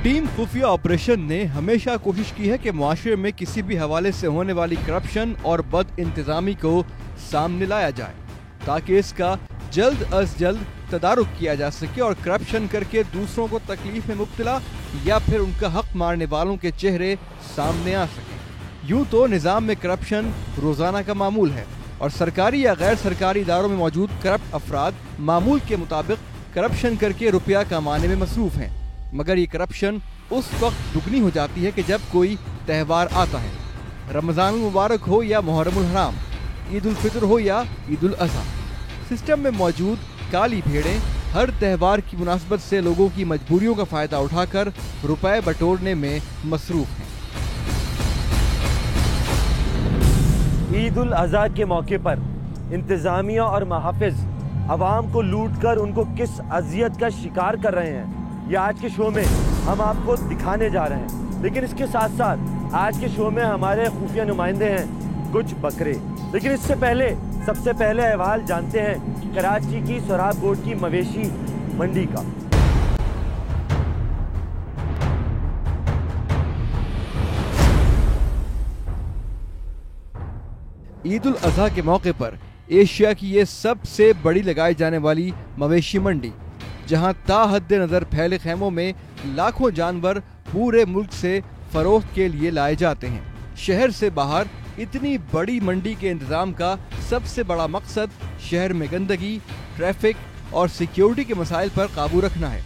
Team खुफिया operation ने हमेशा कोशिश की है कि मुआशरे में किसी भी हवाले से होने वाली करप्शन और बद इंतजामी को सामने लाया जाए ताकि इसका जल्द अज जल्द तदारुक किया जा सके और करप्शन करके दूसरों को तकलीफ में मुब्तला या फिर उनका हक मारने वालों के चेहरे सामने आ सके। यूं तो निज़ाम में करप्शन रोजाना का मामूल है और सरकारी या गैर सरकारी इदारों में मौजूद करप्ट अफराद मामूल के मुताबिक करप्शन करके रुपया कमाने में मसरूफ हैं, मगर ये करप्शन उस वक्त दुगनी हो जाती है कि जब कोई त्यौहार आता है, रमजान मुबारक हो या मुहर्रम हराम, ईद उल फितर हो या ईद उल अज़हा। सिस्टम में मौजूद काली भेड़ें हर त्यौहार की मुनासबत से लोगों की मजबूरियों का फायदा उठाकर रुपए बटोरने में मसरूफ हैं। ईद उल अज़हा के मौके पर इंतजामिया और मुहाफिज अवाम को लूट कर उनको किस अजियत का शिकार कर रहे हैं, ये आज के शो में हम आपको दिखाने जा रहे हैं। लेकिन इसके साथ साथ आज के शो में हमारे खुफिया नुमाइंदे हैं कुछ बकरे। लेकिन इससे पहले सबसे पहले अहवाल जानते हैं कराची की सोराब गोट की मवेशी मंडी का। ईद उल अज़हा के मौके पर एशिया की ये सबसे बड़ी लगाई जाने वाली मवेशी मंडी, जहां ताहद नजर फैले खेमों में लाखों जानवर पूरे मुल्क से फरोख्त के लिए लाए जाते हैं। शहर से बाहर इतनी बड़ी मंडी के इंतजाम का सबसे बड़ा मकसद शहर में गंदगी, ट्रैफिक और सिक्योरिटी के मसाइल पर काबू रखना है,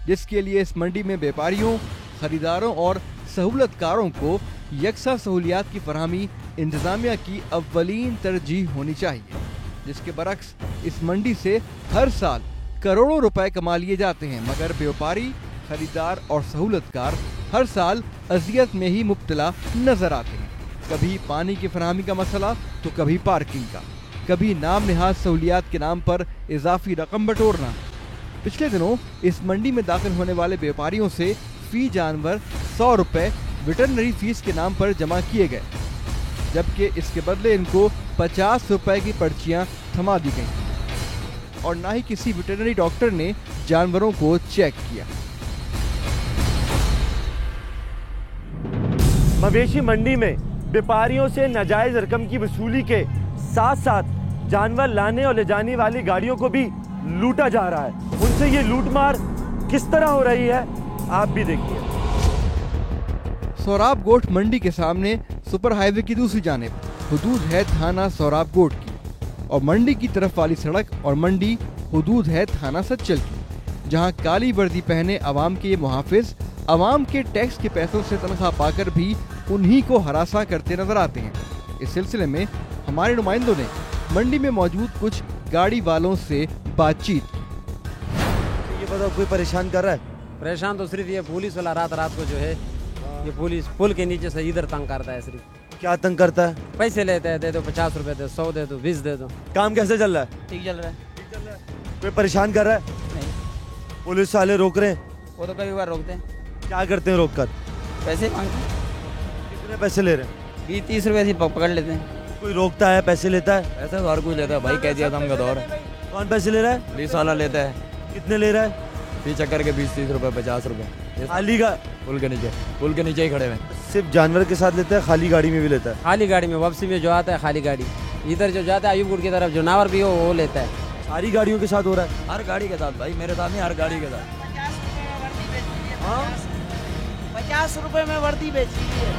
जिसके लिए इस मंडी में व्यापारियों, खरीदारों और सहूलतकारों को यकसा सहूलियात की फरहमी इंतजामिया की अव्वलीन तरजीह होनी चाहिए, जिसके बरक्स इस मंडी से हर साल करोड़ों रुपए कमा लिए जाते हैं, मगर व्यापारी, खरीदार और सहूलतकार हर साल अजियत में ही मुब्तला नजर आते हैं। कभी पानी की फरहमी का मसला तो कभी पार्किंग का, कभी नाम निहाज सहूलियात के नाम पर इजाफी रकम बटोरना। पिछले दिनों इस मंडी में दाखिल होने वाले व्यापारियों से फी जानवर 100 रुपए वेटरनरी फीस के नाम पर जमा किए गए, जबकि इसके बदले इनको 50 रुपए की पर्चियां थमा दी गईं और ना ही किसी वेटरनरी डॉक्टर ने जानवरों को चेक किया। मवेशी मंडी में व्यापारियों से नाजायज रकम की वसूली के साथ साथ जानवर लाने और ले जाने वाली गाड़ियों को भी लूटा जा रहा है। उनसे ये लूटमार किस तरह हो रही है आप भी देखिए। सोराब गोट मंडी के सामने सुपर हाईवे की दूसरी जानिब हुदूद है थाना सोराब गोट की, और मंडी की तरफ वाली सड़क और मंडी हुदूद है थाना सच्चल की, जहां काली वर्दी पहने अवाम के ये मुहाफिज अवाम के टैक्स के पैसों से तनख्वाह पाकर भी उन्हीं को हरासा करते नजर आते हैं। इस सिलसिले में हमारे नुमाइंदों ने मंडी में मौजूद कुछ गाड़ी वालों से बातचीत की। ये बताओ, कोई परेशान कर रहा है? परेशान तो सिर्फ ये पुलिस वाला रात को जो है ये पुलिस पुल के नीचे से इधर तंग करता है। सिर्फ क्या तंग करता है? पैसे लेते हैं, दे दो 50 रुपए, दे 100 दे दो, 20 दे दो। काम कैसे चल रहा है? ठीक चल रहा है। कोई परेशान कर रहा है? नहीं। पुलिस वाले रोक रहे हैं? वो तो कभी बार रोकते हैं। क्या करते हैं रोक कर? पैसे मांगते हैं। कितने पैसे ले रहे हैं? 20-30 रुपए से पकड़ लेते हैं। कोई रोकता है, पैसे लेता है? पैसे तो हर कोई लेता है भाई, कह दिया दम का दौर। कौन पैसे ले रहा है? पुलिस वाला लेता है। कितने ले रहा है? फी चक्कर के 20-30 रुपए, 50 रुपए। खाली का पुल के नीचे ही खड़े हुए। सिर्फ जानवर के साथ लेता है, खाली गाड़ी में भी लेता है? खाली गाड़ी में, वापसी में जो आता है खाली गाड़ी, इधर जो जाता है अयूबगढ़ की तरफ जो नावर भी हो वो लेता है। सारी गाड़ियों के साथ हो रहा है? हर गाड़ी के साथ भाई, मेरे साथ नहीं, हर गाड़ी के साथ। 50 रुपए में वर्दी बेची है।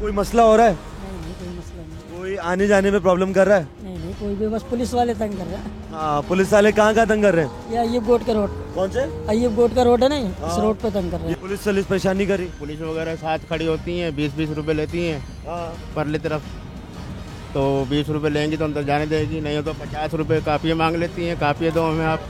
कोई मसला हो रहा है? नहीं, कोई मसला नहीं। कोई आने जाने में प्रॉब्लम कर रहा है? नहीं, कोई भी, बस पुलिस वाले तंग कर रहे हैं। हाँ, पुलिस वाले कहाँ तंग कर रहे हैं? ये अय्यूब गोट का रोड। कौन से? अय्यूब गोट का रोड है ना, इस रोड पे तंग कर रहे ये हैं। पुलिस वाले परेशान नहीं कर रही? पुलिस वगैरह साथ खड़ी होती हैं, 20-20 रुपए लेती हैं परली तरफ, तो 20 रुपए लेंगी तो अंदर जाने देगी, नहीं हो तो 50 रुपए काफिया मांग लेती हैं, काफिया दो हमें आप।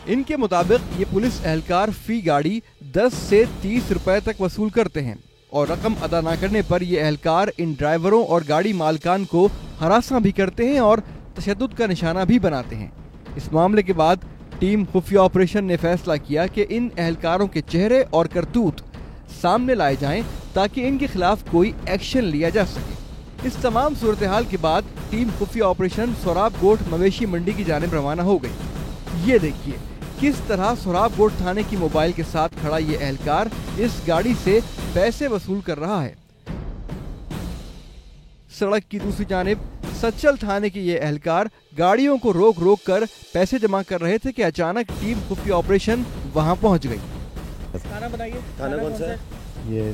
इनके मुताबिक ये पुलिस एहलकार फी गाड़ी 10 से 30 रुपए तक वसूल करते हैं और रकम अदा न करने पर ये एहलकार इन ड्राइवरों और गाड़ी मालकान को हरासा भी करते हैं और तशद्दुद का निशाना भी बनाते हैं। इस मामले के बाद टीम खुफिया ऑपरेशन ने फैसला किया कि इन एहलकारों के चेहरे और करतूत सामने लाए जाएं ताकि इनके खिलाफ कोई एक्शन लिया जा सके। इस तमाम सूरत हाल के बाद टीम खुफिया ऑपरेशन सोराब गोट मवेशी मंडी की जानिब रवाना हो गई। ये देखिए किस तरह सोहराबगोट थाने की मोबाइल के साथ खड़ा ये एहलकार इस गाड़ी से पैसे वसूल कर रहा है। सड़क की दूसरी जानिब सच्चल थाने के ये एहलकार गाड़ियों को रोक रोक कर पैसे जमा कर रहे थे कि अचानक टीम खुफिया ऑपरेशन वहां पहुंच गई। थाना बताइए, थाना कौन सा है? ये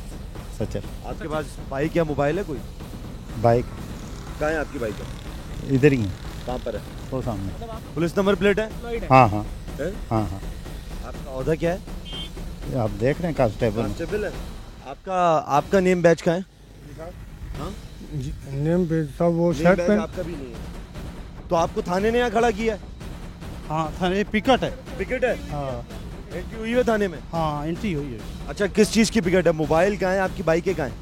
सचल। आपके पास बाइक या मोबाइल है कोई? बाइक कहाँ है आपकी बाइक? इधर ही है, कहाँ पर है? वो सामने। पुलिस नंबर प्लेट है? हाँ हाँ है? हाँ हाँ, आपका औहदा क्या है? ये आप देख रहे हैं कांस्टेबल। कांस्टेबल है। आपका नेम बैच का है? नेम पे सब वो नेम शर्ट बैच पे। आपका भी नहीं है। तो आपको थाने ने यहाँ खड़ा किया है? हाँ थाने पिकट है। पिकेट है? हाँ एंट्री हुई है थाने में? हाँ एंट्री हुई है। अच्छा, किस चीज़ की पिकेट है? मोबाइल कहाँ है? आपकी बाइकें कहाँ है?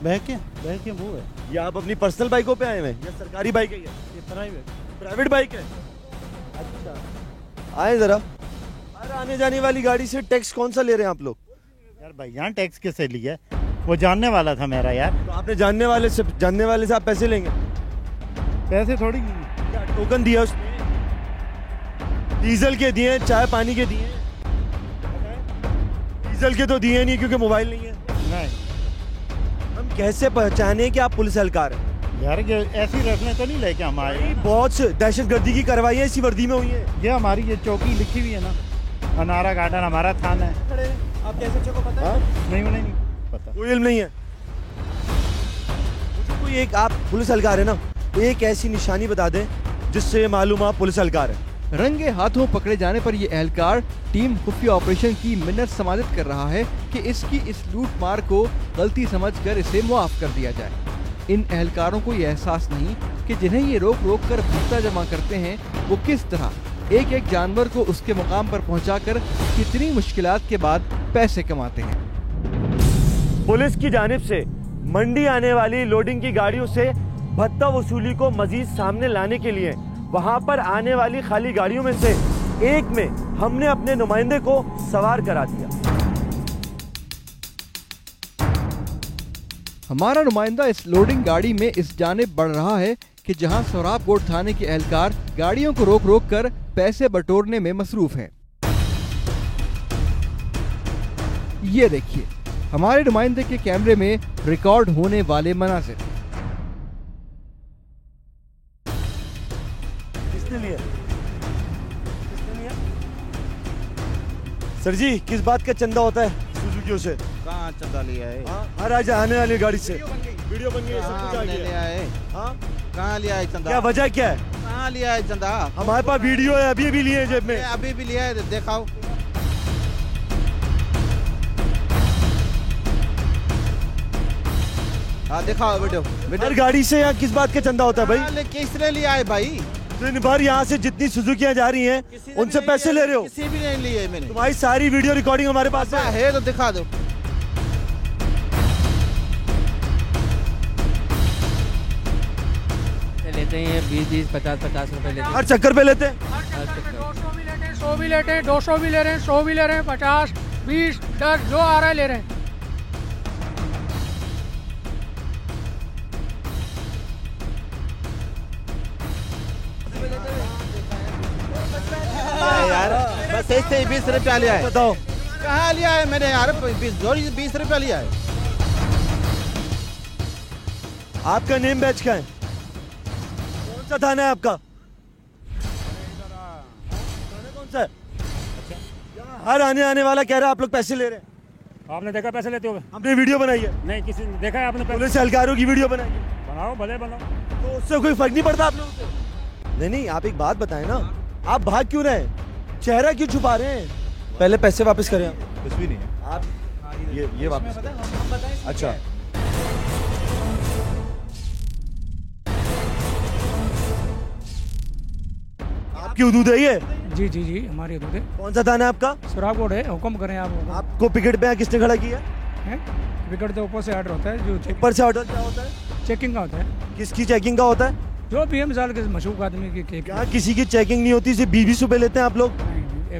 बह के वो है, या आप अपनी पर्सनल बाइकों पे आए हुए हैं या सरकारी बाइक है? ये प्राइवेट। प्राइवेट बाइक है? अच्छा, आए जरा। अरे आने जाने वाली गाड़ी से टैक्स कौन सा ले रहे हैं आप लोग? यार भाई यहाँ टैक्स कैसे लिया? वो जानने वाला था मेरा यार। तो आपने जानने वाले से आप पैसे लेंगे? पैसे थोड़ी क्या टोकन दिया उसने? डीजल के दिए, चाय पानी के दिए? डीजल के तो दिए नहीं क्योंकि मोबाइल नहीं है। नहीं हम कैसे पहचाने कि आप पुलिस एहलकार हैं? यार, ये ऐसी रखने तो नहीं लेके हम आए। बहुत से दहशतगर्दी की कार्रवाई इसी वर्दी में हुई है। ये हमारी ये चौकी लिखी हुई है ना, अनारा गार्डन हमारा थाना है। आप कैसे चौको पता है? नहीं उन्हें नहीं पता। कोई इल्म नहीं है। मुझे कोई एक, आप पुलिस एहलकार है ना, तो एक ऐसी निशानी बता दें जिससे मालूम आप पुलिस एहलकार है। रंगे हाथों पकड़े जाने पर ये एहलकार टीम खुफिया ऑपरेशन की मिन्नत समाजित कर रहा है कि इसकी इस लूट मार को गलती समझकर इसे मुआफ कर दिया जाए। इन एहलकारों को ये एहसास नहीं कि जिन्हें ये रोक रोक कर भत्ता जमा करते हैं वो किस तरह एक एक जानवर को उसके मुकाम पर पहुंचाकर कितनी मुश्किलात के बाद पैसे कमाते हैं। पुलिस की जानिब से मंडी आने वाली लोडिंग की गाड़ियों से भत्ता वसूली को मजीद सामने लाने के लिए वहां पर आने वाली खाली गाड़ियों में से एक में हमने अपने नुमाइंदे को सवार करा दिया। हमारा नुमाइंदा इस लोडिंग गाड़ी में इस जानिब बढ़ रहा है कि जहां सोहराबगोट थाने के एहलकार गाड़ियों को रोक रोक कर पैसे बटोरने में मसरूफ हैं। ये देखिए हमारे नुमाइंदे के कैमरे में रिकॉर्ड होने वाले मनाज़िर। किसने लिया? सर जी, किस बात का चंदा होता है सुजुकियों से? कहाँ चंदा लिया है? हर आज आने वाली गाड़ी से वीडियो बन गई है, सब कुछ आ गया है? हाँ? कहाँ लिया है चंदा? क्या वजह क्या है? कहाँ लिया है चंदा? हमारे पास वीडियो है, अभी भी लिए हैं जेब में। अभी भी लिया है, दिखाओ। हाँ दिखाओ वीडियो। हर गाड़ी से यहाँ किस बात का चंदा होता है भाई? किसने लिया है भाई? दिन भर यहाँ से जितनी सुजुकियाँ जा रही हैं उनसे पैसे ले रहे हो? किसी भी नहीं लिए मैंने। तुम्हारी सारी वीडियो रिकॉर्डिंग हमारे पास है तो दिखा दो। लेते हैं 20-20, 50-50 रुपए लेते हैं। हर चक्कर पे लेते हैं। 200 भी लेते हैं, 100 भी लेते हैं, 200 भी ले रहे हैं, 100 भी ले रहे हैं, 50, 20, 10 जो आ रहा है ले रहे हैं। यार बस ऐसे ही 20 रुपया लिया है। बताओ कहाँ लिया है मैंने यार? 20 रुपया लिया है। आपका नेम बैच का है? कौन सा थाना है आपका? थाना कौन सा है? यहाँ हर आने वाला कह रहा है आप लोग पैसे ले रहे हैं। आपने देखा पैसे लेते हो? हमने वीडियो बनाई है। नहीं, किसी ने देखा है आपने? पुलिस एहलकारों की वीडियो बनाई है। बनाओ, भले बनाओ। तो उससे कोई फर्क नहीं पड़ता आप लोगों को? नहीं, आप एक बात बताएं ना, आप भाग क्यों रहे हैं? चेहरा क्यों छुपा रहे हैं? पहले पैसे वापस करें। कुछ भी नहीं है। आप ये वापस करें। अच्छा, आपकी हुदूद है ये? जी जी जी, हमारी हदूद है। कौन सा थाना है आपका? सुरागोड़ है, हुक्म करें आप। आपको पिकेट पे यहाँ किसने खड़ा किया? विकेट के ऊपर से ऑर्डर होता है, जो ऊपर से ऑर्डर क्या होता है? चेकिंग का होता है। किसकी चेकिंग का होता है? जो भी है मिसाल के मशहूर आदमी की यहाँ किसी की चेकिंग नहीं होती, सिर्फ 20 रुपए लेते हैं आप लोग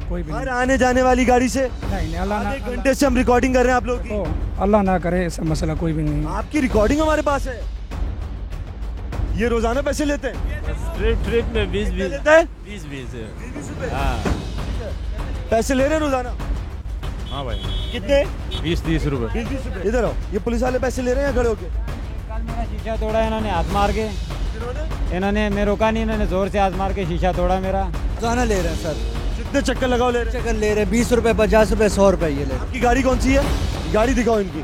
कोई भी हर आने जाने वाली गाड़ी से। नहीं, अल्लाह ना, आधे घंटे से हम रिकॉर्डिंग कर रहे हैं आप लोग की। अल्लाह ना करे ऐसा मसला कोई भी नहीं। आपकी रिकॉर्डिंग हमारे पास है। ये रोजाना पैसे लेते हैं? ट्रिप में 20-20 लेता है? 20-20 20 रुपए। हाँ। पैसे ले रहे हैं रोजाना? हाँ भाई, कितने? 20-30 रुपए। 20-20 रुपए। इधर आओ, ये पुलिस वाले पैसे ले रहे हैं खड़े होके? कल मेरा शीशा तोड़ा इन्होंने हाथ मार के। इन्होंने मैं रोका नहीं, इन्होंने जोर से हाथ मार के शीशा तोड़ा मेरा। रोजाना ले रहे हैं सर। कितने चक्कर लगाओ ले रहे हैं? चक्कर ले रहे हैं 20 रुपए, 50 रुपए, 100 रुपए ये ले रहे हैं। आपकी गाड़ी कौन सी है? गाड़ी दिखाओ इनकी।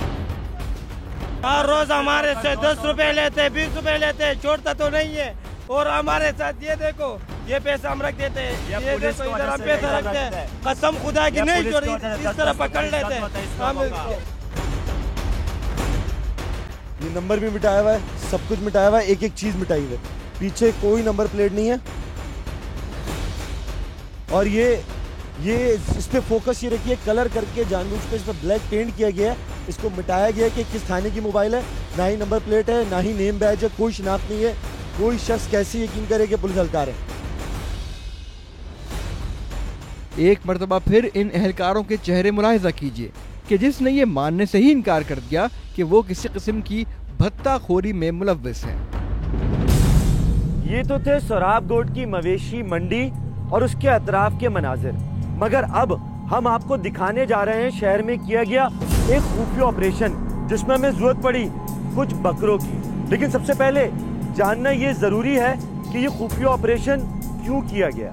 हर रोज हमारे से 10 रुपए लेते, 20 रुपए लेते, छोड़ता तो नहीं है। और हमारे साथ ये देखो, ये पैसा हम रख देते हैं, ये देखो इधर हम पैसा रखते हैं, कसम खुदा की नहीं छोड़ी, इस तरह पकड़ लेते हैं। ये नंबर भी मिटाया हुआ है, सब कुछ मिटाया हुआ है, एक एक चीज मिटाई हुई है, पीछे कोई नंबर प्लेट नहीं है। और ये इस पे फोकस ये रखिए, कलर करके जानबूझ के इस पे ब्लैक पेंट किया गया है, इसको मिटाया गया है कि किस थाने की मोबाइल है, ना ही नंबर प्लेट है, ना ही नेम बैज है, कोई शिनाख्त नहीं है। कोई शख्स कैसे यकीन करे कि पुलिस एहलकार है? एक मर्तबा फिर इन एहलकारों के चेहरे मुलाहिजा कीजिए कि जिसने ये मानने से ही इनकार कर दिया कि वो किसी किस्म की भत्ताखोरी में मुलव्विस है। ये तो थे सोराबगोट की मवेशी मंडी और उसके अतराफ के मनाजिर, मगर अब हम आपको दिखाने जा रहे हैं शहर में किया गया एक खुफिया ऑपरेशन जिसमें हमें जरूरत पड़ी कुछ बकरों की। लेकिन सबसे पहले जानना ये जरूरी है कि ये खुफिया ऑपरेशन क्यों किया गया।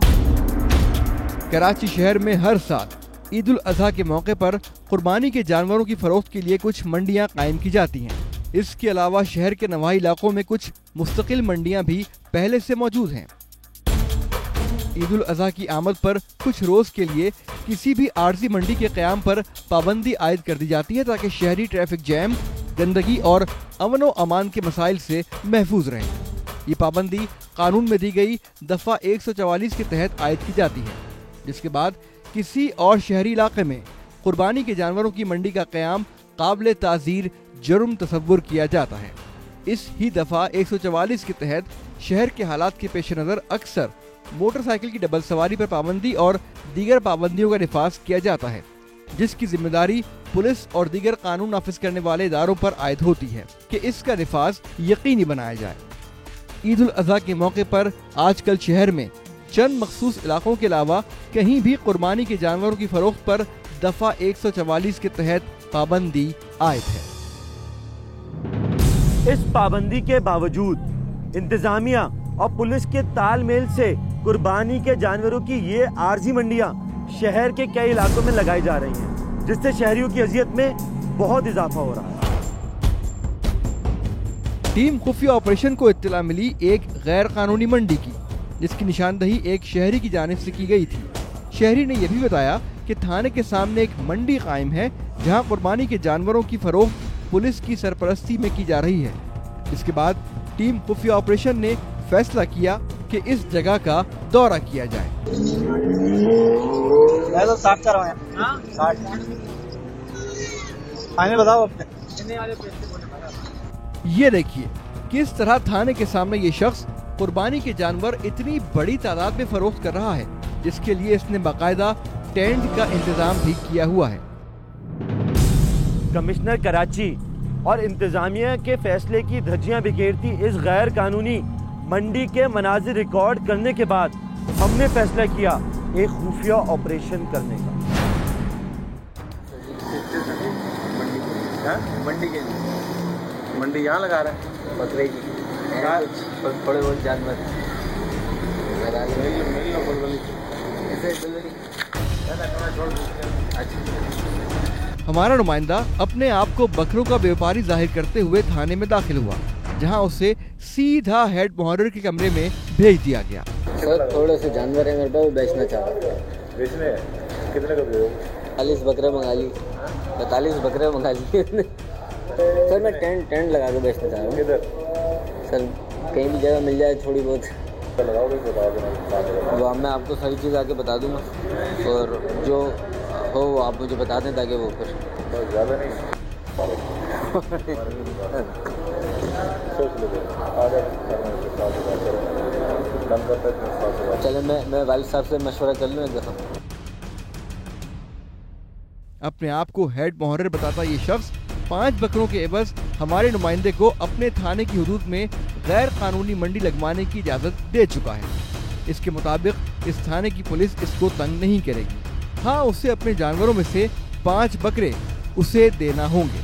कराची शहर में हर साल ईद उल अजहा के मौके पर कुर्बानी के जानवरों की फरोख्त के लिए कुछ मंडियां कायम की जाती हैं। इसके अलावा शहर के नवाही इलाकों में कुछ मुस्तकिल मंडियां भी पहले से मौजूद हैं। ईद उल अजहा की आमद पर कुछ रोज के लिए किसी भी आर्जी मंडी के क़याम पर पाबंदी आयद कर दी जाती है ताकि शहरी ट्रैफिक जैम, गंदगी और अमन व अमान के मसाइल से महफूज रहें। ये पाबंदी कानून में दी गई दफ़ा 144 के तहत आयद की जाती है, जिसके बाद किसी और शहरी इलाके में कुर्बानी के जानवरों की मंडी का क़याम काबिल ताज़ीर जुर्म तस्वुर किया जाता है। इस ही दफ़ा 144 के तहत शहर के हालात के पेश नज़र अक्सर मोटरसाइकिल की डबल सवारी पर पाबंदी और दीगर पाबंदियों का निफाज किया जाता है, जिसकी जिम्मेदारी पुलिस और दीगर कानून नाफिज करने वाले इदारों पर आयद होती है कि इसका निफाज यकीनी बनाया जाए। ईद उल अजहा के मौके पर आजकल शहर में चंद मखसूस इलाकों के अलावा कहीं भी कुर्बानी के जानवरों की फरोख्त पर दफ़ा 144 के तहत पाबंदी आयद है। इस पाबंदी के बावजूद इंतजामिया और पुलिस के तालमेल से कुर्बानी के जानवरों की ये आर्जी मंडियां शहर के कई इलाकों में लगाई जा रही हैं, जिससे शहरियों की अजियत में बहुत इजाफा हो रहा है। टीम खुफिया ऑपरेशन को इत्तला मिली एक गैर कानूनी मंडी की, जिसकी निशानदही एक शहरी की जानिब से की गई थी। शहरी ने यह भी बताया कि थाने के सामने एक मंडी कायम है जहां कुर्बानी के जानवरों की फरोख्त पुलिस की सरपरस्ती में की जा रही है। इसके बाद टीम खुफिया ऑपरेशन ने फैसला किया कि इस जगह का दौरा किया जाए। ये देखिए किस तरह थाने के सामने ये शख्स कुर्बानी के जानवर इतनी बड़ी तादाद में फरोख्त कर रहा है, जिसके लिए इसने बाकायदा टेंट का इंतजाम भी किया हुआ है। कमिश्नर कराची और इंतजामिया के फैसले की धज्जियां बिखेरती इस गैर कानूनी मंडी के मनाजिर रिकॉर्ड करने के बाद हमने फैसला किया एक खुफिया ऑपरेशन करने का। मंडी यहाँ लगा रहा है बकरे की, थोड़े बहुत जानवर लगा हमारा नुमाइंदा अपने आप को बकरों का व्यापारी जाहिर करते हुए थाने में दाखिल हुआ, जहां उसे सीधा हेड मुहर्रिर के कमरे में भेज दिया गया। सर थोड़े से जानवर है मेरे पास, वो बेचना चाह रहा हूँ। बेचने कितने का दे? 40 बकरे मंगा ली, 45 बकरे मंगा लिए सर मैं टेंट लगा के बेचना चाह रहा हूँ। किधर? सर कहीं भी जगह मिल जाए थोड़ी बहुत लगाओगे तो बता देना। वो मैं आपको सारी चीज़ आके बता दूंगा, और जो हो वो आप मुझे बता दें ताकि वो फिर ज़्यादा नहीं चले मैं वालिद साहब से मशवरा कर लूँ एक दफ़ा। अपने आप को हेड मुहर्रिर बताता ये शख्स 5 बकरों के एवज हमारे नुमाइंदे को अपने थाने की हुदूद में गैर कानूनी मंडी लगवाने की इजाज़त दे चुका है। इसके मुताबिक इस थाने की पुलिस इसको तंग नहीं करेगी। हाँ, उसे अपने जानवरों में से 5 बकरे उसे देना होंगे।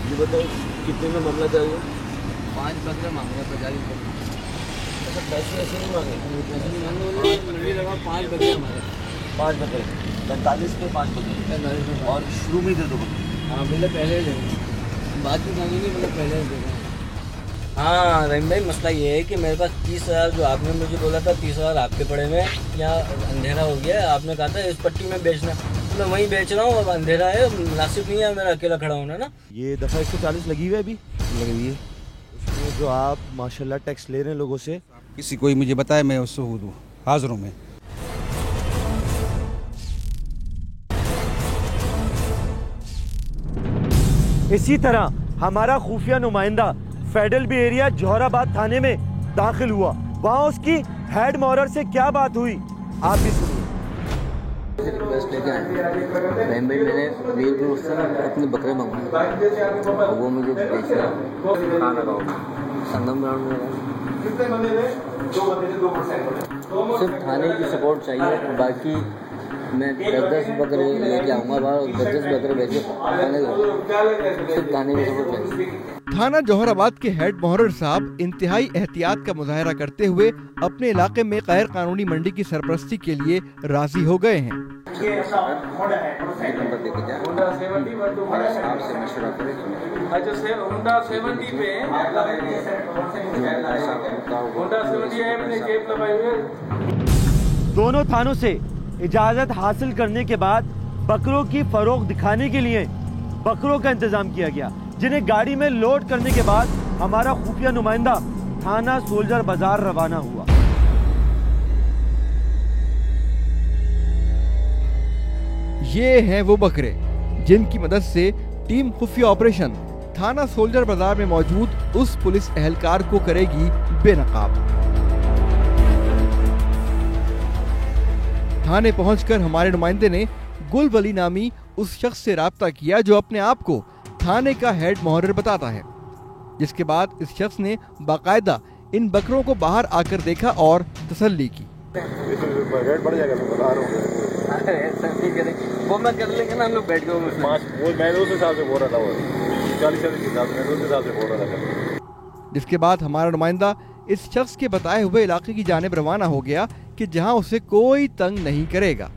ये बताओ कितने में मामला चाहिए? 5 बकरे मांगे 50 रुपये। पैसे ऐसे नहीं मांगे, पैसे नहीं मांगे, 5 बकरे मांगे। 5 बकरे 45 पे 5 बकरे 45 में और शुरू में ही दे दो बकरे। हाँ, पहले पहले ही देंगे, बाद में मांगेंगे, मतलब पहले ही देंगे। हाँ रहीम भाई, मसला ये है कि मेरे पास 30,000 जो आपने मुझे बोला था 30,000 आपके पड़े में, यहाँ अंधेरा हो गया है, आपने कहा था इस पट्टी में बेचना, तो मैं वहीं बेच रहा हूँ। अब अंधेरा है, मुनासिब नहीं है मेरा अकेला खड़ा होना ना। ये दफ़ा 140 लगी हुई है, अभी लगी हुई है। उसमें जो आप माशाल्लाह टैक्स ले रहे हैं लोगों से, किसी कोई मुझे बताए, मैं उससे दूँ हाजिरों में। इसी तरह हमारा खुफिया नुमाइंदा फेडरल बी एरिया जौहराबाद थाने में दाखिल हुआ। वहाँ उसकी हेड मॉरर से क्या बात हुई, आप भी सुनिए। रिक्वेस्ट लेके आए रहीम भाई, मैंने वीर ग्रुप से अपने बकरे मंगवाए, वो मुझे बेचना। संगम ग्राउंड में सिर्फ थाने की सपोर्ट चाहिए, बाकी मैं 10 बकरे लेके आऊँगा बाहर और 10 बकरे बेचे सिर्फ थाने की सपोर्ट चाहिए। थाना जौहराबाद के हेड मोहर्रर साहब इंतहाई एहतियात का मुजाहरा करते हुए अपने इलाके में गैर कानूनी मंडी की सरपरस्ती के लिए राजी हो गए हैं। दोनों थानों से इजाजत हासिल करने के बाद बकरों की फरोख्त दिखाने के लिए बकरों का इंतजाम किया गया, जिन्हें गाड़ी में लोड करने के बाद हमारा खुफिया नुमाइंदा थाना सोल्जर बाजार रवाना हुआ। ये हैं वो बकरे जिनकी मदद से टीम खुफिया ऑपरेशन थाना सोल्जर बाजार में मौजूद उस पुलिस एहलकार को करेगी बेनकाब। थाने पहुंचकर हमारे नुमाइंदे ने गुल वली नामी उस शख्स से राब्ता किया जो अपने आप को थाने का हेड मोहर्रर बताता है, जिसके बाद इस शख्स ने बाकायदा इन बकरों को बाहर आकर देखा और तसल्ली की। रेट बढ़ जाएगा, मैं बता रहा हूँ। वो मैं कर लेंगे ना, हम लोग बैठ गए। वो मैं उस हिसाब से बोल रहा था, वो 40 के हिसाब से, उस हिसाब से बोल रहा था। जिसके बाद हमारा नुमाइंदा इस शख्स के बताए हुए इलाके की जानिब रवाना हो गया कि जहां उसे कोई तंग नहीं करेगा।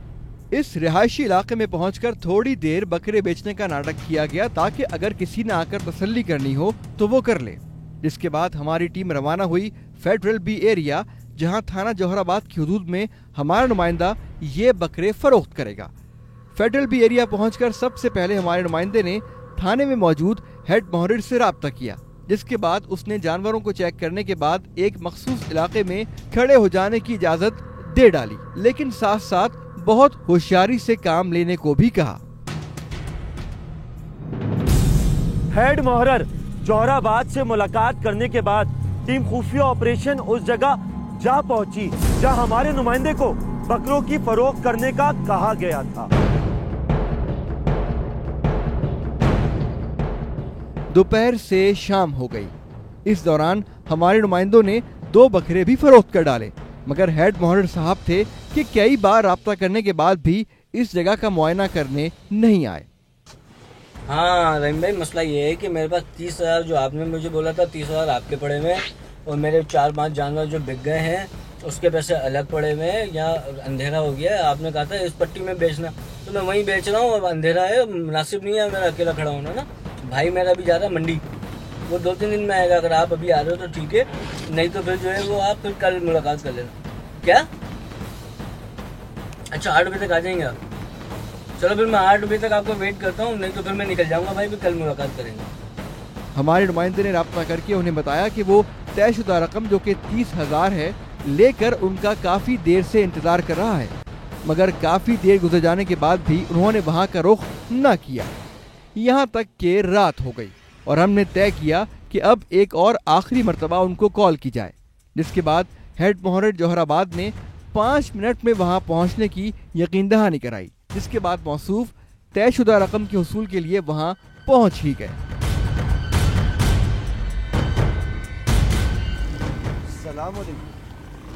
इस रिहायशी इलाके में पहुंचकर थोड़ी देर बकरे बेचने का नाटक किया गया ताकि अगर किसी ने आकर तसल्ली करनी हो तो वो कर ले। जिसके बाद हमारी टीम रवाना हुई फेडरल बी एरिया, जहां थाना जौहराबाद की हुदूद में हमारा नुमाइंदा ये बकरे फरोख्त करेगा। फेडरल बी एरिया पहुंचकर सबसे पहले हमारे नुमाइंदे ने थाने में मौजूद हेड मोहर्रर से राब्ता किया, जिसके बाद उसने जानवरों को चेक करने के बाद एक मखसूस इलाके में खड़े हो जाने की इजाजत दे डाली, लेकिन साथ साथ बहुत होशियारी से काम लेने को भी कहा। हेड मोहर्रर जौहराबाद से मुलाकात करने के बाद टीम खुफिया ऑपरेशन उस जगह जा पहुंची जहां हमारे नुमाइंदे को बकरों की फरोख्त करने का कहा गया था। दोपहर से शाम हो गई। इस दौरान हमारे नुमाइंदों ने 2 बकरे भी फरोख्त कर डाले, मगर हेड मोहर्रर साहब थे कि कई बार राब्ता करने के बाद भी इस जगह का मुआयना करने नहीं आए। हाँ रहीम भाई, मसला ये है कि मेरे पास 30,000 जो आपने मुझे बोला था 30,000 आपके पड़े में, और मेरे 4-5 जानवर जो बिक गए हैं उसके पैसे अलग पड़े हुए हैं। यहाँ अंधेरा हो गया है, आपने कहा था इस पट्टी में बेचना, तो मैं वहीं बेच रहा हूँ। अब अंधेरा है, मुनासिब नहीं है मेरा अकेला खड़ा होना ना। भाई मेरा भी जा रहा है मंडी, वो 2-3 दिन में आएगा। अगर आप अभी आ रहे हो तो ठीक है, नहीं तो फिर जो है वो आप फिर कल मुलाकात कर लेना। क्या? अच्छा 8 बजे तक आ जाएंगे आप? चलो फिर मैं 8 बजे तक आपको वेट करता हूँ, नहीं तो फिर मैं निकल जाऊँगा भाई, फिर कल मुलाकात करेंगे। हमारे नुमाइंदे ने राब्ता करके उन्हें बताया कि वो तयशुदा रकम जो कि 30,000 है लेकर उनका काफ़ी देर से इंतज़ार कर रहा है, मगर काफ़ी देर गुजर जाने के बाद भी उन्होंने वहाँ का रुख न किया। यहाँ तक कि रात हो गई और हमने तय किया कि अब एक और आखिरी मर्तबा उनको कॉल की जाए, जिसके बाद हेड मोहर्रर जौहराबाद ने 5 मिनट में वहाँ पहुँचने की यकीन दहानी कराई, जिसके बाद मौसूफ तयशुदा रकम के हुसूल के लिए वहाँ पहुँच ही गए।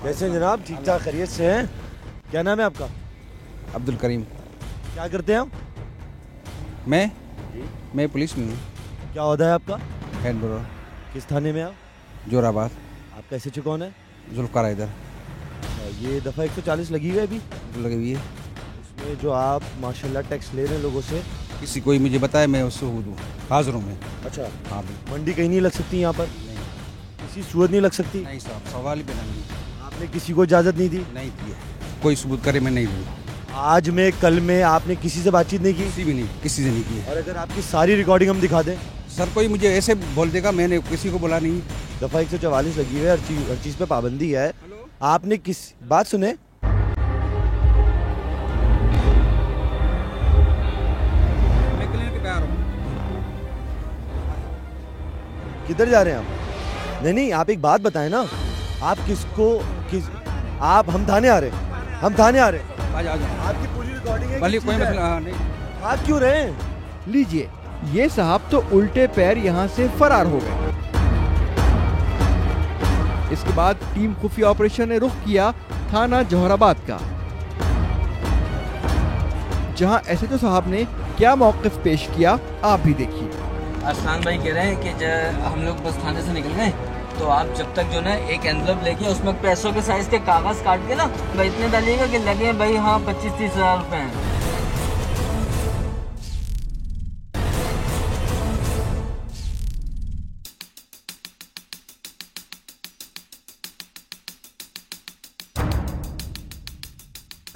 कैसे जनाब, ठीक ठाक खैरियत से हैं? क्या नाम है आपका? अब्दुल करीम। क्या करते हैं आप? मैं पुलिस में हूँ। क्या ओहदा है आपका? Head bureau. किस थाने में आप? जोराबाद। आपका एसएचओ कौन है? जुल्फकार हैदर। ये दफ़ा 140 लगी हुई है अभी? लगी हुई है। इसमें जो आप माशाल्लाह टैक्स ले रहे हैं लोगों से, किसी कोई मुझे बताया, मैं उससे हूँ हाजिर हूँ मैं। अच्छा। हाँ। मंडी कहीं नहीं लग सकती यहाँ पर? नहीं। किसी सूरत नहीं लग सकती? नहीं साहब, सवाल ही बना नहीं। आपने किसी को इजाज़त नहीं दी? नहीं दी है। कोई सबूत करे मैं नहीं दूँ। आज में कल में आपने किसी से बातचीत नहीं की? किसी भी नहीं, किसी से नहीं की। और अगर आपकी सारी रिकॉर्डिंग हम दिखा दें? सर कोई मुझे ऐसे बोल देगा, मैंने किसी को बोला नहीं। दफ़ा 144 लगी हुई है, हर चीज़ पे पाबंदी है। आपने किस बात सुने? किधर जा रहे हैं आप? नहीं, आप एक बात बताएं ना, आप आप हम थाने आ रहे हैं, हम थाने आ रहे हैं। आपकी पूरी रिकॉर्डिंग है। कोई मसला नहीं। आप क्यों रहे हैं? लीजिए, ये साहब तो उल्टे पैर यहाँ से फरार हो गए। इसके बाद टीम खुफिया ऑपरेशन ने रुख किया थाना जौहराबाद का, जहां एसएचओ साहब ने क्या मौक़िफ़ पेश किया आप भी देखिए। अरसलान भाई कह रहे हैं कि हम लोग बस थाने से निकल गए, तो आप जब तक जो ना एक एनवलप लेके उसमें पैसों के साइज के कागज काट के ना भाई इतने डालिएगा कि लगे भाई हाँ 25-30 हज़ार रुपए हैं।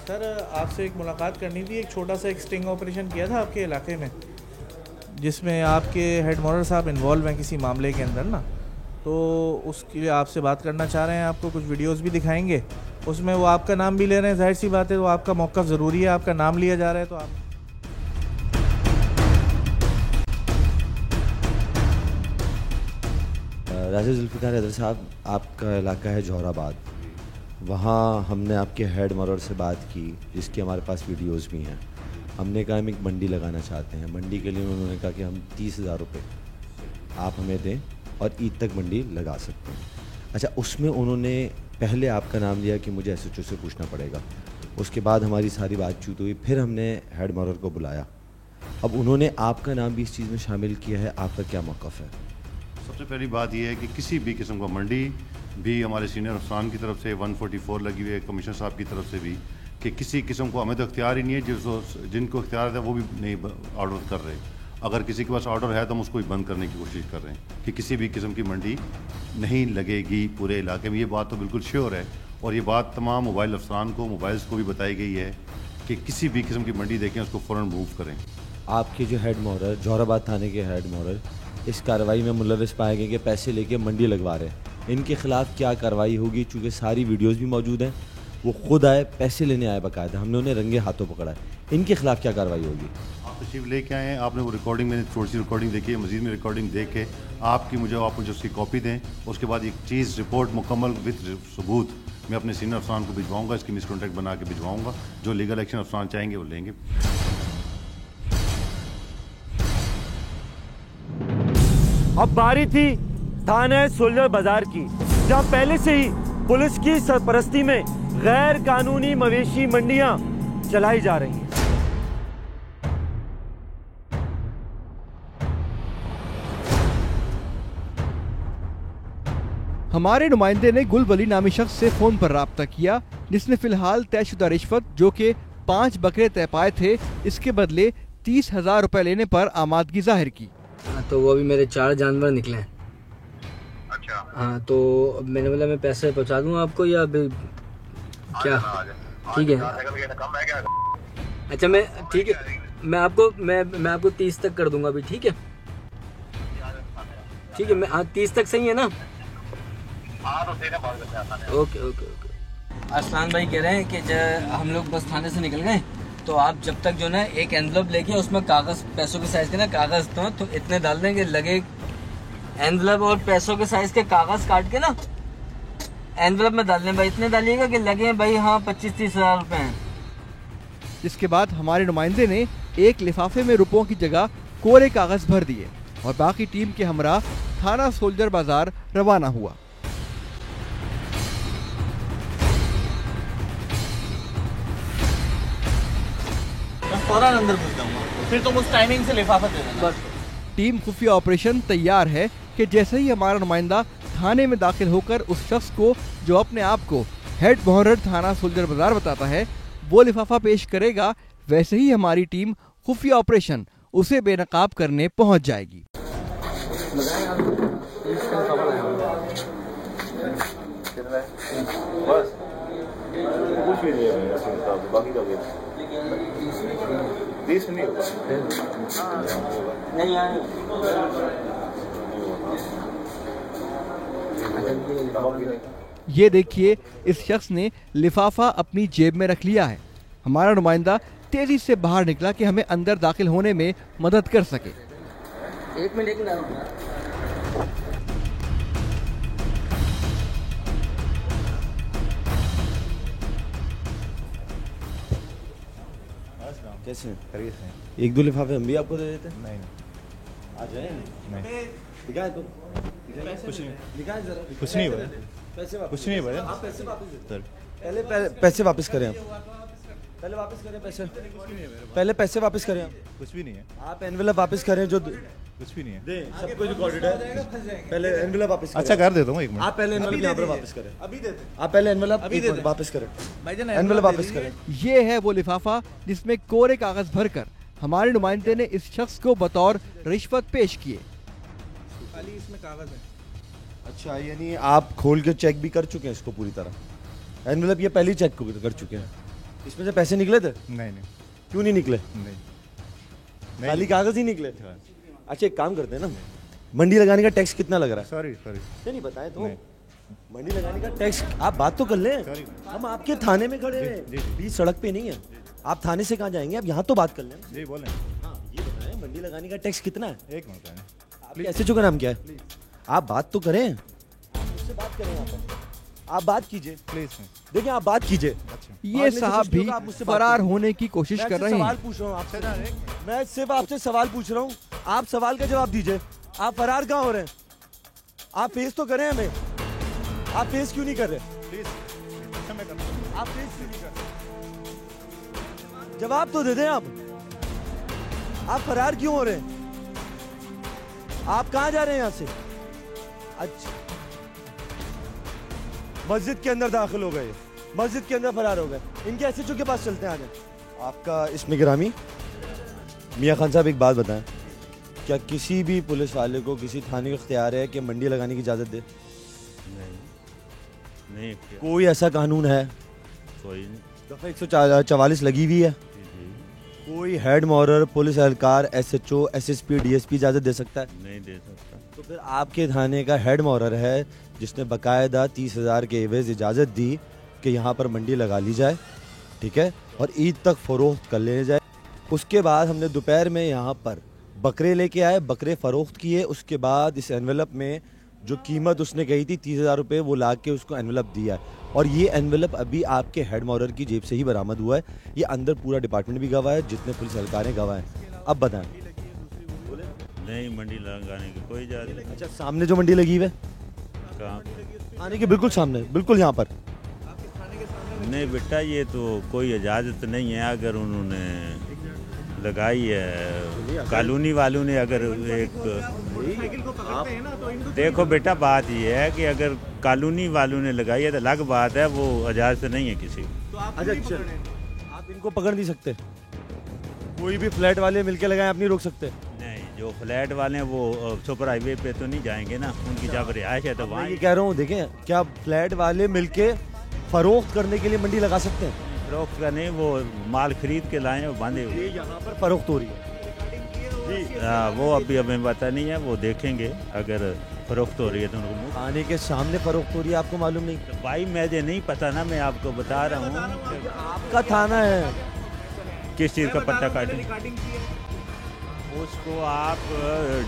सर आपसे एक मुलाकात करनी थी। एक छोटा सा एक स्टिंग ऑपरेशन किया था आपके इलाके में, जिसमें आपके हेड मॉडल साहब इन्वॉल्व हैं किसी मामले के अंदर ना, तो उसके लिए आपसे बात करना चाह रहे हैं। आपको कुछ वीडियोस भी दिखाएंगे, उसमें वो आपका नाम भी ले रहे हैं। जाहिर सी बात है, वो आपका मौक़िफ़ ज़रूरी है, आपका नाम लिया जा रहा है। तो आप राजा जुल्फ़िकार हैदर साहब, आपका इलाका है जौहराबाद, वहाँ हमने आपके हेड मॉडल से बात की, जिसकी हमारे पास वीडियोस भी हैं। हमने कहा हम एक मंडी लगाना चाहते हैं। मंडी के लिए उन्होंने कहा कि हम 30,000 रुपये आप हमें दें और ईद तक मंडी लगा सकते हैं। अच्छा, उसमें उन्होंने पहले आपका नाम लिया कि मुझे एसएचओ से पूछना पड़ेगा। उसके बाद हमारी सारी बातचीत हुई, फिर हमने हेड मॉडल को बुलाया। अब उन्होंने आपका नाम भी इस चीज़ में शामिल किया है। आपका क्या मौक़िफ़ है? सबसे पहली बात यह है कि किसी भी किस्म का मंडी भी हमारे सीनियर अफसरान की तरफ से 144 लगी हुई है, कमिश्नर साहब की तरफ से भी, कि किसी किस्म को हमें तो इख्तियार ही नहीं है। जिनको इख्तियार है वो भी नहीं ऑर्डर कर रहे। अगर किसी के पास ऑर्डर है तो हम उसको ही बंद करने की कोशिश कर रहे हैं कि किसी भी किस्म की मंडी नहीं लगेगी पूरे इलाके में। ये बात तो बिल्कुल श्योर है, और ये बात तमाम मोबाइल अफसरान को, मोबाइल्स को भी बताई गई है कि किसी भी किस्म की मंडी देखें उसको फ़ौरन मूव करें। आपके जो हेड मॉडल, जौहराबाद थाने के हेड मॉडल, इस कार्रवाई में मुलविस पाए गए कि पैसे लेके मंडी लगवा रहे हैं। इनके खिलाफ क्या कार्रवाई होगी? चूँकि सारी वीडियोस भी मौजूद हैं, वो खुद आए, पैसे लेने आए बाकायदा, हमने उन्हें रंगे हाथों पकड़ा है। इनके खिलाफ क्या कार्रवाई होगी? आप तशरीफ लेके आए हैं, आपने वो रिकॉर्डिंग, मैंने थोड़ी सी रिकॉर्डिंग देखी है, मजीद में रिकॉर्डिंग देख के आप मुझे उसकी कॉपी दें। उसके बाद एक चीज़ रिपोर्ट मुकम्मल विद सबूत मैं अपने सीनियर अफसरान को भिजवाऊँगा, इसकी मिसकॉन्टेक्ट बना के भिजवाऊँगा। जो लीगल एक्शन अफसरान चाहेंगे वो लेंगे। अब बारी थी थाने सोल्जर बाजार की, जहां पहले से ही पुलिस की सरपरस्ती में गैर कानूनी मवेशी मंडियां चलाई जा रही हैं। हमारे नुमाइंदे ने गुल वली नामी शख्स से फोन पर राब्ता किया, जिसने फिलहाल तयशुदा रिश्वत जो कि 5 बकरे तय पाए थे, इसके बदले 30,000 रुपए लेने पर आमादगी जाहिर की। तो वो अभी मेरे 4 जानवर निकले हैं। अच्छा। हाँ, तो मैंने बोला मैं पैसे पहुंचा दूंगा आपको या अभी क्या? ठीक है। अच्छा, मैं ठीक है, मैं आपको 30 तक कर दूंगा अभी। ठीक है, ठीक है, मैं 30 तक सही है ना? Okay okay okay. अरसलान भाई कह रहे हैं कि हम लोग बस थाने से निकल गए, तो आप जब तक जो ना एक एनवलप लेके उसमें कागज, पैसों के साइज के ना कागज तो इतने डाल देंगे, लगे एनवलप और पैसों के साइज के कागज काट के ना एनवलप में डाल दें भाई, इतने डालिएगा कि लगे भाई हाँ 25-30 हज़ार रुपए हैं। इसके बाद हमारे नुमाइंदे ने एक लिफाफे में रुपयों की जगह कोरे कागज भर दिए और बाकी टीम के हमरा थाना सोल्जर बाजार रवाना हुआ। फौरन अंदर घुस जाऊंगा, फिर तुम उस टाइमिंग से लिफाफा दे देना। बस टीम खुफिया ऑपरेशन तैयार है कि जैसे ही हमारा नुमाइंदा थाने में दाखिल होकर उस शख्स को जो अपने आप को हेड मुहर्रर थाना सुल्जर बाजार बताता है वो लिफाफा पेश करेगा, वैसे ही हमारी टीम खुफिया ऑपरेशन उसे बेनकाब करने पहुंच जाएगी। ये देखिए, इस शख्स ने लिफाफा अपनी जेब में रख लिया है। हमारा नुमाइंदा तेजी से बाहर निकला कि हमें अंदर दाखिल होने में मदद कर सके। एक मिनट कैसे एक दो लिफाफे हम भी आपको दे देते? नहीं आ जाए नहीं दिखाए तो कुछ नहीं भाई, कुछ नहीं भाई, आप पैसे वापस पहले पैसे वापस करें, पहले वापस करें पैसे, पहले पैसे वापस करें। कुछ भी नहीं है, आप एनवेलप वापस करें, जो कुछ भी नहीं है, दे सब कुछ रिकॉर्डेड है। पहले एनवेलप वापस करें। अच्छा कर देता हूँ, एक मिनट। आप पहले एनवेलप यहाँ पर वापस करें, अभी दे दें। आप पहले एनवेलप वापस करें, एनवेलप वापस करें। ये है वो लिफाफा जिसमें कोरे कागज भरकर हमारे नुमाइंदे ने इस शख्स को बतौर रिश्वत पेश किए। खाली इसमें कागज है। अच्छा, यानी आप खोल के चेक भी कर चुके हैं इसको पूरी तरह? एनवेलप ये पहली चेक कर चुके हैं, इसमें से पैसे निकले थे? नहीं। क्यों नहीं निकले? नहीं, खाली कागज ही निकले। अच्छा, एक काम करते हैं ना, मंडी लगाने का टैक्स कितना लग रहा है? सॉरी नहीं बताए तो। मंडी लगाने का टैक्स, आप बात तो कर लें, हम आपके थाने में खड़े हैं, बीच सड़क पे नहीं है। आप थाने से कहाँ जाएंगे? आप यहाँ तो बात कर लें। जी बोलें। हाँ, ये बताएं, मंडी लगाने का टैक्स कितना है? एक मिनट। आपके SHO का नाम क्या है? आप बात तो करें, मुझसे बात करें यहाँ पर, आप बात कीजिए प्लीज। देखिए, आप बात कीजिए। ये साहब भी फरार होने की कोशिश कर रहे हैं। सवाल पूछ रहा हूँ आपसे, मैं सिर्फ आपसे सवाल पूछ रहा हूँ, आप सवाल का जवाब दीजिए। आप फरार कहाँ हो रहे हैं? आप फेस तो करें हमें, आप फेस क्यों नहीं कर रहे? प्लीज आप फेस क्यों नहीं कर रहे? जवाब तो दे दें आप फरार क्यों हो रहे हैं? आप कहाँ जा रहे हैं यहाँ से? अच्छा, मस्जिद के अंदर दाखिल हो गए, मस्जिद के अंदर फरार हो गए। इनके SHO के पास चलते हैं। आज आपका इसमें गिरामी मियाँ खान साहब, एक बात बताएं, क्या किसी भी पुलिस वाले को किसी थाने का इख्तियार है कि मंडी लगाने की इजाज़त दे? नहीं। कोई ऐसा कानून है? कोई नहीं। दफ़ा 144 लगी हुई है। कोई हेड मुहर्रर, पुलिस एहलकार, SHO, SSP, DSP इजाज़त दे सकता है? नहीं दे सकता। तो फिर आपके थाने का हेड मुहर्रर है जिसने बाकायदा 30,000 के एवज़ इजाज़त दी कि यहाँ पर मंडी लगा ली जाए, ठीक है, और ईद तक फ़रोख्त कर ले जाए। उसके बाद हमने दोपहर में यहाँ पर बकरे लेके आए, बकरे फ़रोख्त किए। उसके बाद इस एनवेलप में जो कीमत उसने कही थी 30,000 रुपये, वो ला के उसको एनवेलप दिया है। और ये एनवेलप अभी आपके हेड मुहर्रर की जेब से ही बरामद हुआ है। ये अंदर पूरा डिपार्टमेंट भी गवाह है, जितने पुलिस एहलकार हैं गवाह हैं। अब बताएं। नहीं, मंडी लगाने की कोई इजाज़त नहीं। अच्छा, सामने जो मंडी लगी हुई है, कहाँ? थाने के बिल्कुल सामने, बिल्कुल यहाँ पर। नहीं बेटा, ये तो कोई इजाज़त नहीं है। अगर उन्होंने लगाई है, कॉलोनी वालों ने अगर एक देखो बेटा, बात ये है कि अगर कॉलोनी वालों ने लगाई है तो अलग बात है, वो इजाज़त नहीं है किसी को। अच्छा, आप इनको पकड़ नहीं सकते? कोई भी फ्लैट वाले मिलके लगाए, आप नहीं रोक सकते? नहीं, जो फ्लैट वाले हैं वो सुपर हाईवे पे तो नहीं जाएंगे ना, उनकी जब रिहाइश है तो वहाँ। ये कह रहा हूँ, देखें, क्या फ्लैट वाले मिलके फरोख्त करने के लिए मंडी लगा सकते हैं? फरोख्त का नहीं, वो माल खरीद के लाए और बांधे हुए यहाँ पर फरोख्त हो रही है। वो अभी हमें पता नहीं है, वो देखेंगे। अगर फरोख्त हो रही है तो उनको थाने के सामने फरोख्त हो रही है, आपको मालूम नहीं? तो भाई मुझे नहीं पता ना, मैं आपको बता रहा हूँ। आपका थाना है, किस चीज़ का पट्टा काटें? उसको आप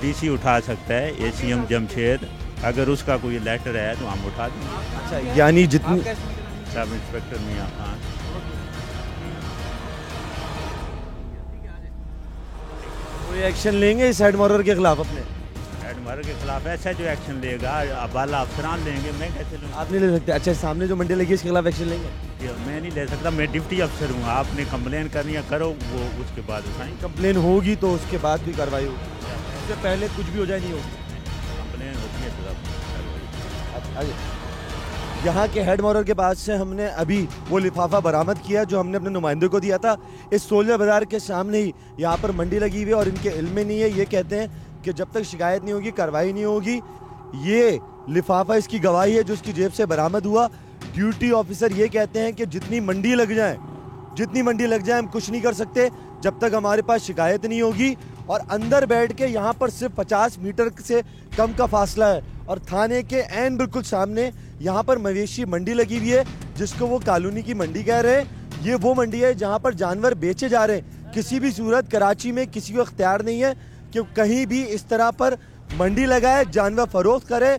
DC उठा सकता है, ACM जमशेद। अगर उसका कोई लेटर है तो हम उठा देंगे। अच्छा, यानी जितनी सब इंस्पेक्टर मियाँ खान कोई एक्शन लेंगे इस हेड मुहर्रर के खिलाफ? अपने हेड मुहर्रर के खिलाफ ऐसा जो एक्शन लेगा बाला अफसरान लेंगे, मैं कैसे लूँगा? आप नहीं ले सकते। अच्छा, सामने जो मंडी लगी है इसके खिलाफ एक्शन लेंगे? मैं नहीं ले सकता, मैं डिप्टी अफसर हूँ। आपने कंप्लेन करनी है करो, वो उसके बाद उठाएं। कंप्लेन होगी तो उसके बाद भी कार्रवाई होगी, उससे पहले कुछ भी हो जाए नहीं होगी। कंप्लेन होती है तो यहाँ के हेड मॉरल के पास से हमने अभी वो लिफाफा बरामद किया जो हमने अपने नुमाइंदे को दिया था। इस सोल्जर बाजार के सामने ही यहाँ पर मंडी लगी हुई है और इनके इल्म में नहीं है। ये कहते हैं कि जब तक शिकायत नहीं होगी कार्रवाई नहीं होगी। ये लिफाफा इसकी गवाही है जो उसकी जेब से बरामद हुआ। ड्यूटी ऑफिसर ये कहते हैं कि जितनी मंडी लग जाए हम कुछ नहीं कर सकते जब तक हमारे पास शिकायत नहीं होगी। और अंदर बैठ के यहाँ पर सिर्फ 50 मीटर से कम का फासला है और थाने के ऐन बिल्कुल सामने यहाँ पर मवेशी मंडी लगी हुई है जिसको वो कॉलोनी की मंडी कह रहे हैं। ये वो मंडी है जहाँ पर जानवर बेचे जा रहे हैं। किसी भी सूरत कराची में किसी को इख्तियार नहीं है कि कहीं भी इस तरह पर मंडी लगाए, जानवर फरोख्त करे।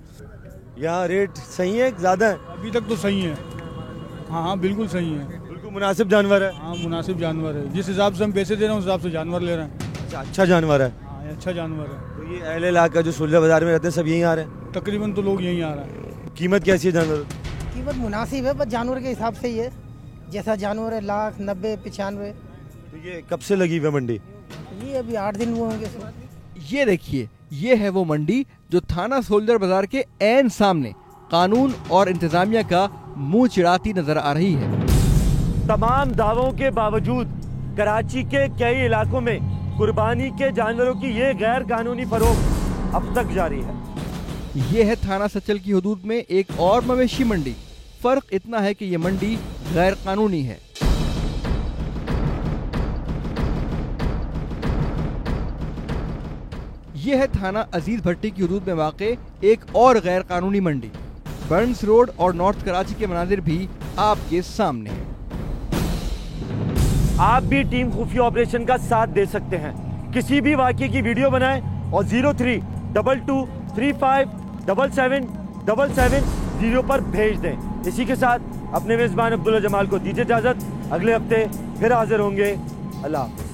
यहाँ रेट सही है ज़्यादा है? अभी तक तो सही है। हाँ बिल्कुल सही है, बिल्कुल मुनासिब जानवर है। हाँ मुनासिब जानवर है, जिस हिसाब से हम पैसे दे रहे हैं उस हिसाब से जानवर ले रहे हैं। अच्छा जानवर है? हाँ अच्छा जानवर है। तो ये अहले इलाका जो सोल्जर बाजार में रहते हैं सब यहीं आ रहे हैं? तकरीबन तो लोग यहीं आ रहे हैं। कीमत कैसी है जानवर? कीमत मुनासिब है, बस जानवर के हिसाब से ही है। जैसा जानवर है 1,00,000, 90, 95। तो ये कब से लगी हुई है मंडी? ये अभी 8 दिन हुए होंगे। ये देखिए, ये है वो मंडी जो थाना सोल्जर बाजार के ऐन सामने कानून और इंतजामिया का मुंह चिढ़ाती नजर आ रही है। तमाम दावों के बावजूद कराची के कई इलाकों में कुर्बानी के जानवरों की ये गैर कानूनी फरोख्त अब तक जारी है। ये है थाना सचल की हदूद में एक और मवेशी मंडी। फर्क इतना है कि ये मंडी गैर कानूनी है। ये है थाना अजीज भट्टी की हदूद में वाक़े एक और गैर कानूनी मंडी। बर्न्स रोड और नॉर्थ कराची के मनाजिर भी आपके सामने हैं। आप भी टीम खुफिया ऑपरेशन का साथ दे सकते हैं। किसी भी वाक़े की वीडियो बनाएं और 0322357777 पर भेज दें। इसी के साथ अपने मेज़बान अब्दुल्ला जमाल को दीजिए इजाज़त। अगले हफ्ते फिर हाजिर होंगे। अल्लाह हाफ़िज़।